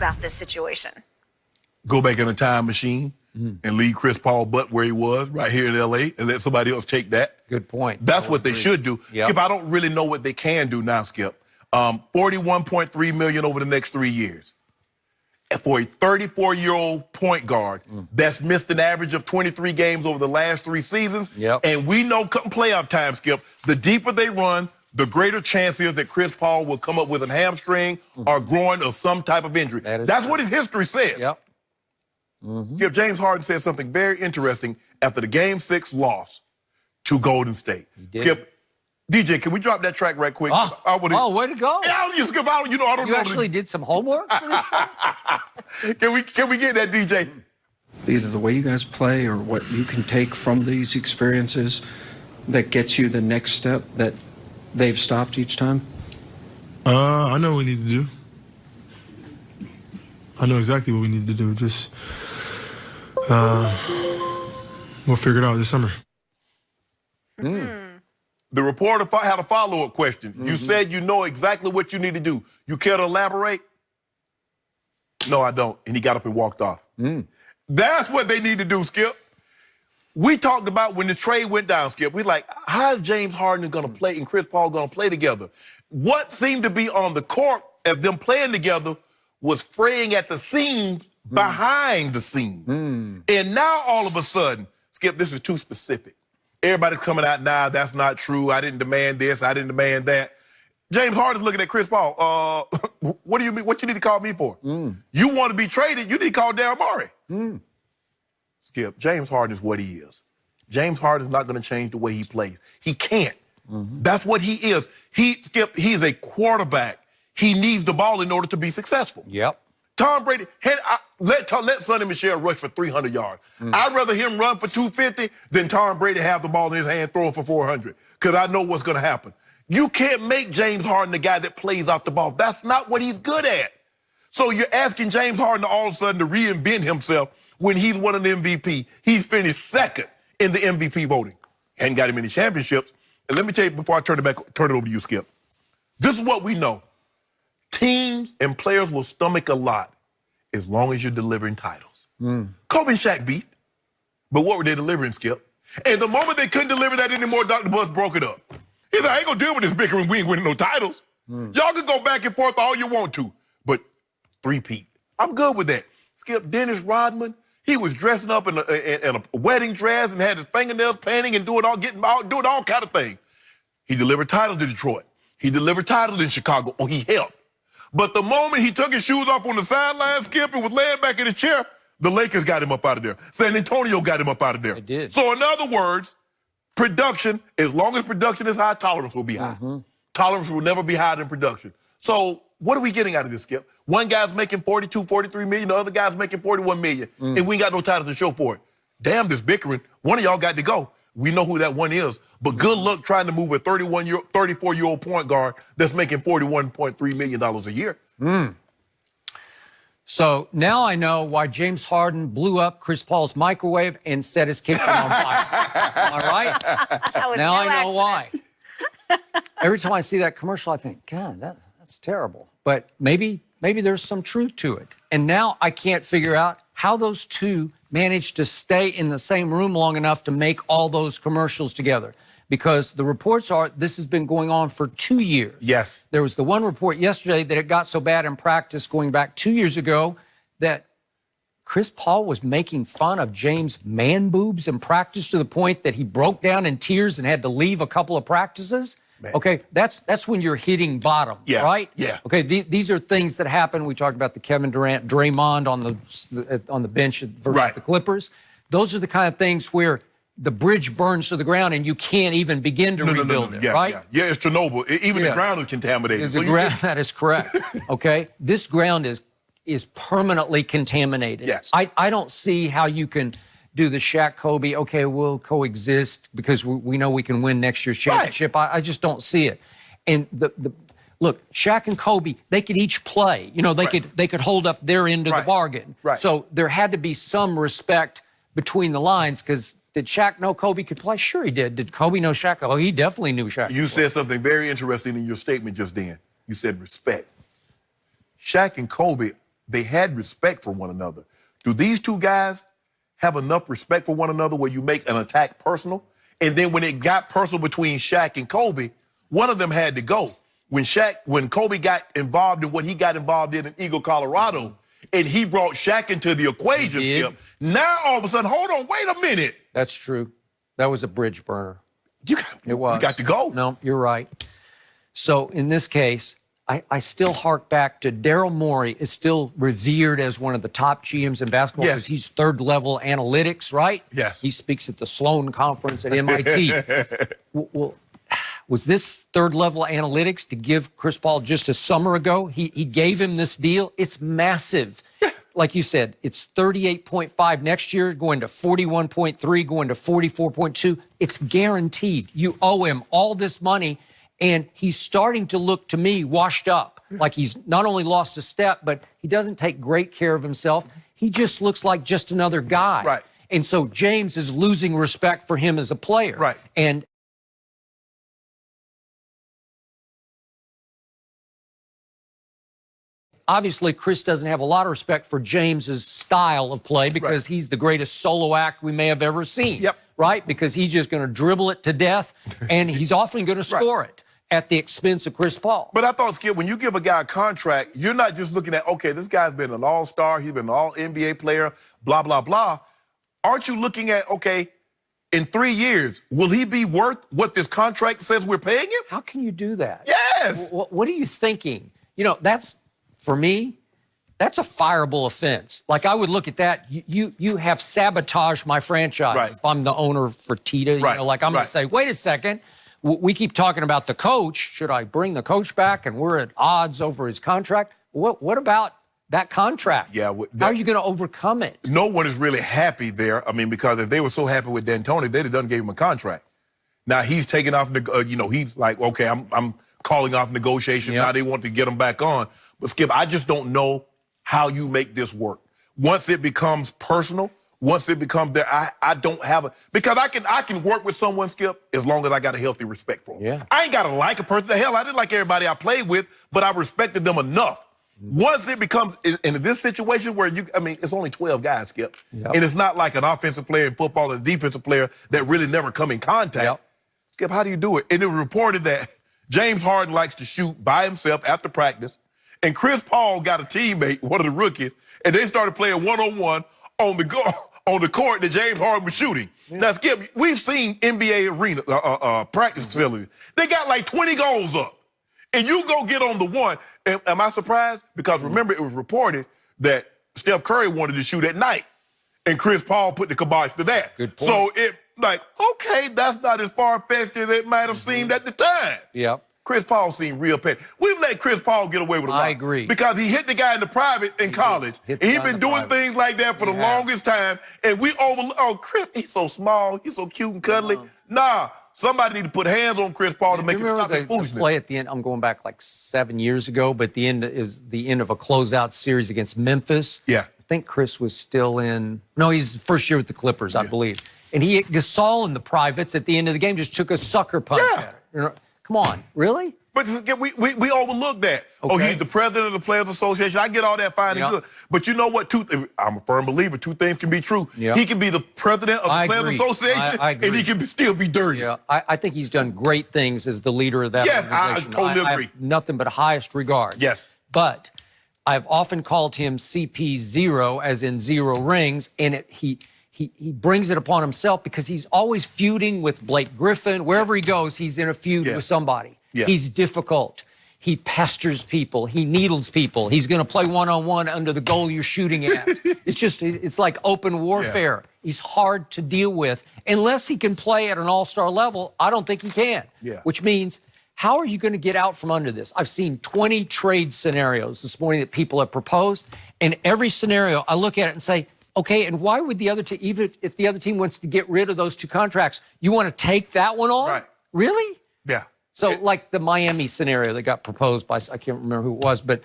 about this situation? Go back in a time machine and leave Chris Paul butt where he was, right here in L.A., and let somebody else take that. Good point. That's what they should do. Yep. Skip, I don't really know what they can do now, Skip. $41.3 million over the next 3 years. And for a 34-year-old point guard that's missed an average of 23 games over the last 3 seasons, and we know come playoff time, Skip, the deeper they run, the greater chance is that Chris Paul will come up with a hamstring or groin or some type of injury. That's what his history says. Yep. Skip, James Harden said something very interesting after the Game 6 loss to Golden State. Skip, DJ, can we drop that track right quick? Way to go. Yeah, Skip, I don't know. You actually did some homework for this show? Can we get that, DJ? Either the way you guys play or what you can take from these experiences that gets you the next step that they've stopped each time? I know what we need to do. I know exactly what we need to do. Just, we'll figure it out this summer. The reporter had a follow-up question. You said you know exactly what you need to do. You care to elaborate? No, I don't. And he got up and walked off. That's what they need to do, Skip. We talked about when the trade went down, Skip. We like, how is James Harden going to play and Chris Paul going to play together? What seemed to be on the court of them playing together was fraying at the seams behind the seam. And now all of a sudden, Skip, this is too specific. Everybody's coming out now, that's not true. I didn't demand this, I didn't demand that. James Harden's looking at Chris Paul. What do you mean? What you need to call me for? You want to be traded, you need to call Daryl Morey. Skip, James Harden is what he is. James Harden's not going to change the way he plays. He can't. That's what he is. Skip, he's a quarterback. He needs the ball in order to be successful. Tom Brady, let Sonny Michel rush for 300 yards. I'd rather him run for 250 than Tom Brady have the ball in his hand throwing for 400 because I know what's going to happen. You can't make James Harden the guy that plays off the ball. That's not what he's good at. So you're asking James Harden all of a sudden to reinvent himself when he's won an MVP. He's finished second in the MVP voting. Hadn't got him any championships. And let me tell you before I turn it over to you, Skip. This is what we know. Teams and players will stomach a lot as long as you're delivering titles. Kobe and Shaq beat, but what were they delivering, Skip? And the moment they couldn't deliver that anymore, Dr. Buzz broke it up. He's like, I ain't gonna deal with this bickering, we ain't winning no titles. Y'all can go back and forth all you want to, but three-peat. I'm good with that. Skip, Dennis Rodman, he was dressing up in a wedding dress and had his fingernails painting and doing all kind of things. He delivered titles to Detroit. He delivered titles in Chicago. Oh, he helped. But the moment he took his shoes off on the sideline, Skip, and was laying back in his chair, the Lakers got him up out of there. San Antonio got him up out of there. They did. So in other words, production, as long as production is high, tolerance will be high. Tolerance will never be higher than production. So what are we getting out of this, Skip? One guy's making 42, 43 million, the other guy's making 41 million, and we ain't got no titles to show for it. Damn, this bickering. One of y'all got to go. We know who that one is, but good luck trying to move a 34-year-old point guard that's making $41.3 million a year. So now I know why James Harden blew up Chris Paul's microwave and set his kitchen on fire. All right? Now I know why. Every time I see that commercial, I think, God, that's terrible. But maybe there's some truth to it. And now I can't figure out how those two managed to stay in the same room long enough to make all those commercials together. Because the reports are this has been going on for 2 years. Yes. There was the one report yesterday that it got so bad in practice going back 2 years ago that Chris Paul was making fun of James' man boobs in practice to the point that he broke down in tears and had to leave a couple of practices. Man. Okay, that's when you're hitting bottom, right? Yeah. Okay, these are things that happen. We talked about the Kevin Durant, Draymond on the bench versus the Clippers. Those are the kind of things where the bridge burns to the ground and you can't even begin to rebuild it, right? Yeah, it's Chernobyl. Even the ground is contaminated. That is correct. Okay, this ground is permanently contaminated. Yes. I don't see how you can do the Shaq Kobe, okay, we'll coexist because we know we can win next year's championship. I just don't see it. And look, Shaq and Kobe, they could each play. You know, they could hold up their end of the bargain. So there had to be some respect between the lines because did Shaq know Kobe could play? Sure he did. Did Kobe know Shaq? Oh, he definitely knew Shaq. You said something very interesting in your statement just then. You said respect. Shaq and Kobe, they had respect for one another. Do these two guys have enough respect for one another where you make an attack personal? And then when it got personal between Shaq and Kobe, one of them had to go. When Kobe got involved in what he got involved in Eagle, Colorado, and he brought Shaq into the equation, Skip, now all of a sudden, hold on, wait a minute. That's true. That was a bridge burner. It was. You got to go. No, you're right. So in this case, I still hark back to Daryl Morey is still revered as one of the top GMs in basketball because he's third-level analytics, right? Yes. He speaks at the Sloan Conference at MIT. Well, was this third-level analytics to give Chris Paul just a summer ago? He gave him this deal. It's massive. Like you said, it's 38.5 next year, going to 41.3, going to 44.2. It's guaranteed. You owe him all this money, and he's starting to look to me washed up. Like he's not only lost a step, but he doesn't take great care of himself. He just looks like just another guy. Right. And so James is losing respect for him as a player. Right. And obviously, Chris doesn't have a lot of respect for James's style of play because he's the greatest solo act we may have ever seen. Yep. Right? Because he's just going to dribble it to death, and he's often going to score it at the expense of Chris Paul. But I thought, Skip, when you give a guy a contract, you're not just looking at, okay, this guy's been an all-star, he's been an all-NBA player, blah, blah, blah. Aren't you looking at, okay, in 3 years, will he be worth what this contract says we're paying him? How can you do that? Yes. What are you thinking? You know, that's, for me, that's a fireable offense. Like, I would look at that. You have sabotaged my franchise. Right. If I'm the owner for Tita, you know, like I'm going to say, wait a second. We keep talking about the coach. Should I bring the coach back? And we're at odds over his contract. What about that contract? Yeah. How are you going to overcome it? No one is really happy there. I mean, because if they were so happy with D'Antoni, they'd have done gave him a contract. Now he's taking off, he's like, okay, I'm calling off negotiations. Now they want to get him back on. But Skip, I just don't know how you make this work. Once it becomes personal, once it becomes there, I don't have a, because I can work with someone, Skip, as long as I got a healthy respect for them. Yeah. I ain't got to like a person. The hell, I didn't like everybody I played with, but I respected them enough. Once it becomes, in this situation where it's only 12 guys, Skip. Yep. And it's not like an offensive player in football and a defensive player that really never come in contact. Yep. Skip, how do you do it? And it was reported that James Harden likes to shoot by himself after practice. And Chris Paul got a teammate, one of the rookies, and they started playing one-on-one on the court that James Harden was shooting. Yeah. Now, Skip, we've seen NBA arena practice facilities. They got like 20 goals up. And you go get on the one. And am I surprised? Because remember, it was reported that Steph Curry wanted to shoot at night. And Chris Paul put the kibosh to that. Good point. So it, okay, that's not as far-fetched as it might have seemed at the time. Yep. Chris Paul seemed real petty. We've let Chris Paul get away with a lot. I agree. Because he hit the guy in the private in college. And he's been doing things like that for the longest time. And we Chris, he's so small. He's so cute and cuddly. Nah, somebody need to put hands on Chris Paul to make him stop his foolishness. The play at the end, I'm going back like 7 years ago, but the end is the end of a closeout series against Memphis. Yeah. I think Chris was still he's first year with the Clippers, I believe. And Gasol in the privates at the end of the game just took a sucker punch at it. You know, come on, really? But we overlook that. Okay. Oh, he's the president of the Players Association. I get all that fine and good. But you know what? I'm a firm believer. Two things can be true. Yep. He can be the president of the Players Association, and he can still be dirty. Yeah, I think he's done great things as the leader of that organization. I totally agree. I have nothing but highest regard. Yes. But I've often called him CP0, as in 0 rings, and he brings it upon himself because he's always feuding with Blake Griffin. Wherever he goes, he's in a feud with somebody. Yeah. He's difficult. He pesters people. He needles people. He's going to play one-on-one under the goal you're shooting at. It's like open warfare. Yeah. He's hard to deal with. Unless he can play at an all-star level, I don't think he can. Yeah. Which means, how are you going to get out from under this? I've seen 20 trade scenarios this morning that people have proposed. And every scenario, I look at it and say, okay, and why would the other team, even if the other team wants to get rid of those 2 contracts, you want to take that one on? Right. Really? Yeah. So like the Miami scenario that got proposed by, I can't remember who it was, but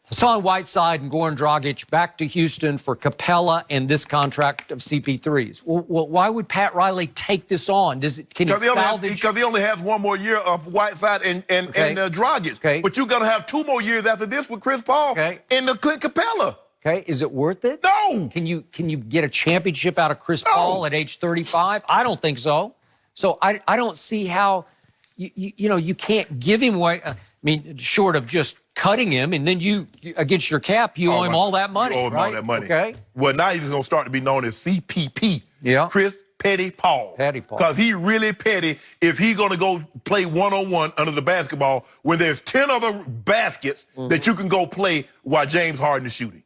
Hassan Whiteside and Goran Dragic back to Houston for Capella and this contract of CP3's. Well, why would Pat Riley take this on? Can he salvage? Because he only has one more year of Whiteside and Dragic. Okay. But you're going to have 2 more years after this with Chris Paul and the Clint Capella. Okay, is it worth it? No. Can you get a championship out of Chris Paul at age 35? I don't think so. So I don't see how you can't give him away. I mean, short of just cutting him, and then you against your cap, you owe him all that money. You owe him right? all that money. Okay. Well, now he's going to start to be known as CPP. Yeah. Chris Petty Paul. Petty Paul. Because he really petty if he's going to go play one-on-one under the basketball when there's 10 other baskets that you can go play while James Harden is shooting.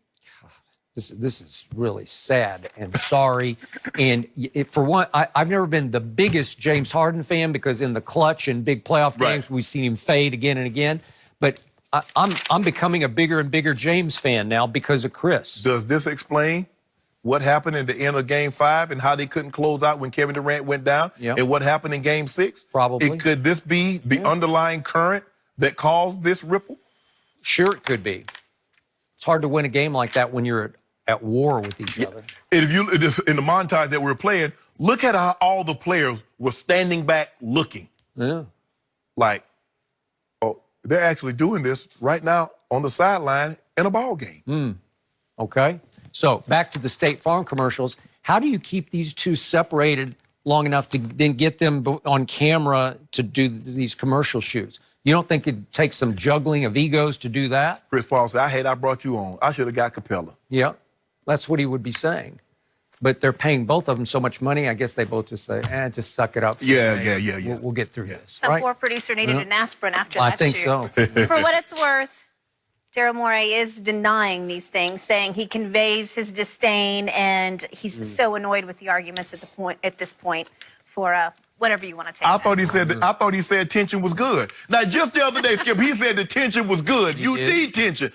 This is really sad and sorry. And for one, I've never been the biggest James Harden fan because in the clutch and big playoff games, we've seen him fade again and again. But I'm becoming a bigger and bigger James fan now because of Chris. Does this explain what happened in the end of Game 5 and how they couldn't close out when Kevin Durant went down? Yep. And what happened in Game 6? Probably. Could this be the underlying current that caused this ripple? Sure, it could be. It's hard to win a game like that when you're at war with each other. And if you, in the montage that we're playing, look at how all the players were standing back looking. Yeah. Like, oh, they're actually doing this right now on the sideline in a ball game. Okay. So back to the State Farm commercials. How do you keep these two separated long enough to then get them on camera to do these commercial shoots? You don't think it takes some juggling of egos to do that? Chris Paul said, I hate I brought you on. I should have got Capella. Yeah. That's what he would be saying. But they're paying both of them so much money, I guess they both just say, just suck it up. Yeah. We'll get through this. Some right? poor producer needed an aspirin after I that think shoot. so. For what it's worth, Daryl Morey is denying these things, saying he conveys his disdain and he's so annoyed with the arguments at this point for whatever you want to take. I thought he said tension was good. Now, just the other day, Skip, he said the tension was good. You did. need tension.